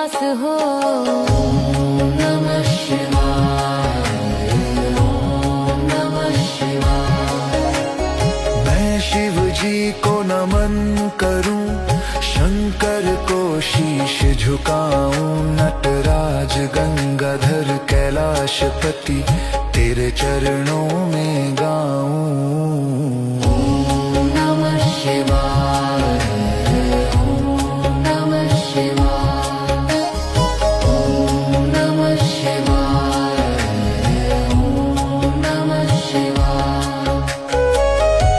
पास हो। नमः शिवाय, ओम नमः शिवाय। मैं शिव जी को नमन करूं, शंकर को शीश झुकाऊं, नटराज गंगाधर कैलाशपति तेरे चरणों में गाऊं। ओम नमः शिवाय, ओम नमः शिवाय, ओम नमः शिवाय।